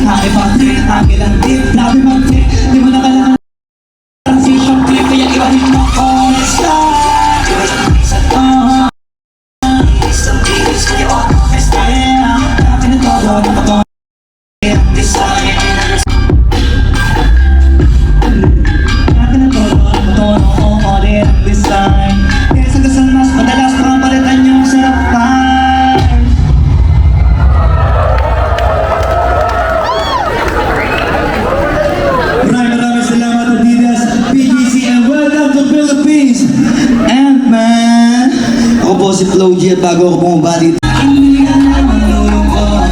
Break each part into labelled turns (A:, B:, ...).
A: Hake pag-trip, hake lang tip. Grabe mag-trip, di mo na kailangan transition clip. Kaya ibahin mo ko, let's go. Isang kilos kayo, estela. Grabe na todo, napag-on design. Grabe na todo, napag-on ulit design. Kaya sa dasal mas madalas pangpalitan yung sarapan. Maraming salamat Adidas, PGC, and welcome to Philippines. And man, ako po si Flo G at bago ako bumabati. Hindi ka na malulungkot.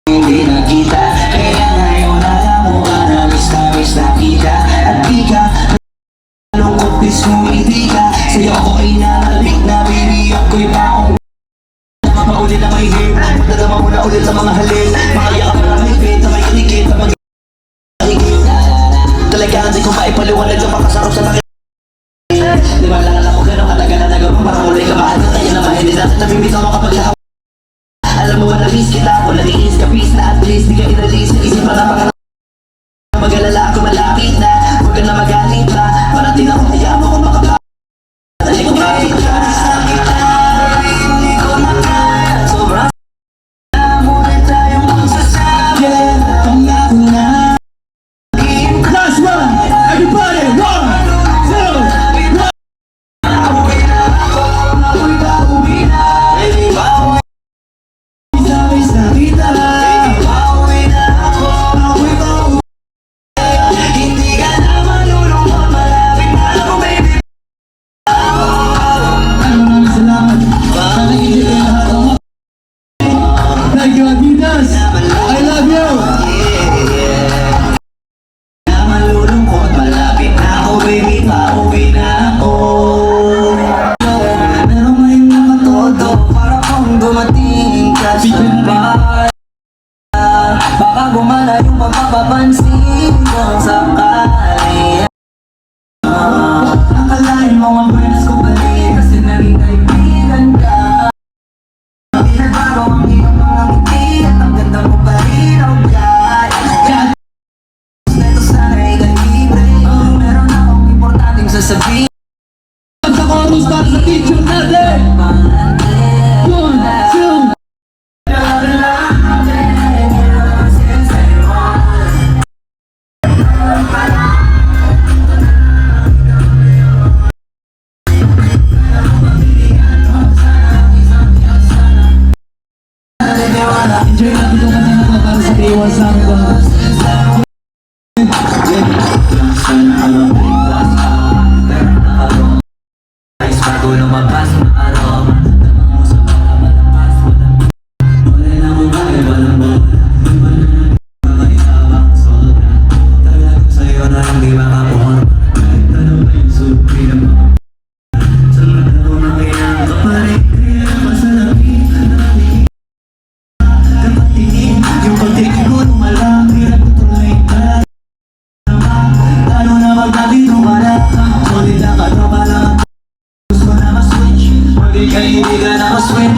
A: Hindi nakita, kaya ngayon alam mo ka na miss na kita. At di ka nalungkot, disumiti ka. Sa'yo ako ay nalalik na baby, ako'y paong maulit na may hip. Magdadama mo na ulit sa mga halil. Makaya ka para higpit, na may kanikit, na mag-higit. Talagaan di ko maipaliwanag sa pakasarap sa laki. Di ba lang alam ko gano'ng katagal na nagawang para mulay ka mahal na tayo na mahilig natin. Nabibitaw mo kapag lahat. Alam mo ba na-miss kita ako, natiis ka peace na at least di ka inalis. Naisip pa na pangalan. Mag-alala ako malapit na, huwag ka na magalit pa. Parating ako, kaya mo kung makapag. Dali ko kapit ka. Hindi ko na kaya, sobrang muna tayong magsasabi. Pangako na. Last one, everybody, 1, 2, 1. Nauwi na ako, nauwi na, uwi na. Baby, bawal. Miss na kita. Baby, pauwi na ako. Pauwi na ako. Hindi ka na malulungkot. Malapit na ako, baby. Maraming salamat. Nakikinig kayo lahat. Thank you, Adidas. I love you. Na malulungkot. Malapit na ako, baby. Pauwi na ako. Pero may nakatodo para kung dumating ka sa bahay. Baka gumana yung mapapapansin kung sakali. Akalain mo ang friends ko balik kasi naging kaibigan ka. Pinagbago ang iyong mga ngiti at ang ganda mo pa rin ang guy. Neto sana'y kalibre, meron akong importanteng sasabihin. Sa chorus start sa teacher natin. 1, 2. Enjoy natin itong kanta na ito para sa K1 sa amin ko. Bago lumabas ang aroma, damang mo sa mga malakas. Wala na mo ba, walang bola. Iba na magkakaitabang sobra. Talagang sa'yo na lang di makaporma. Kahit ano ba yung supri na mga sa mata ko na kinakapalit. Kaya masalamin na natin kapatingin. Yung pagtingin ko nung malaki na tutuloy ka. Lalo na magdadito ka na. Solid na ka na pala. Gusto na ma-switch, hindi ka na ma-swim.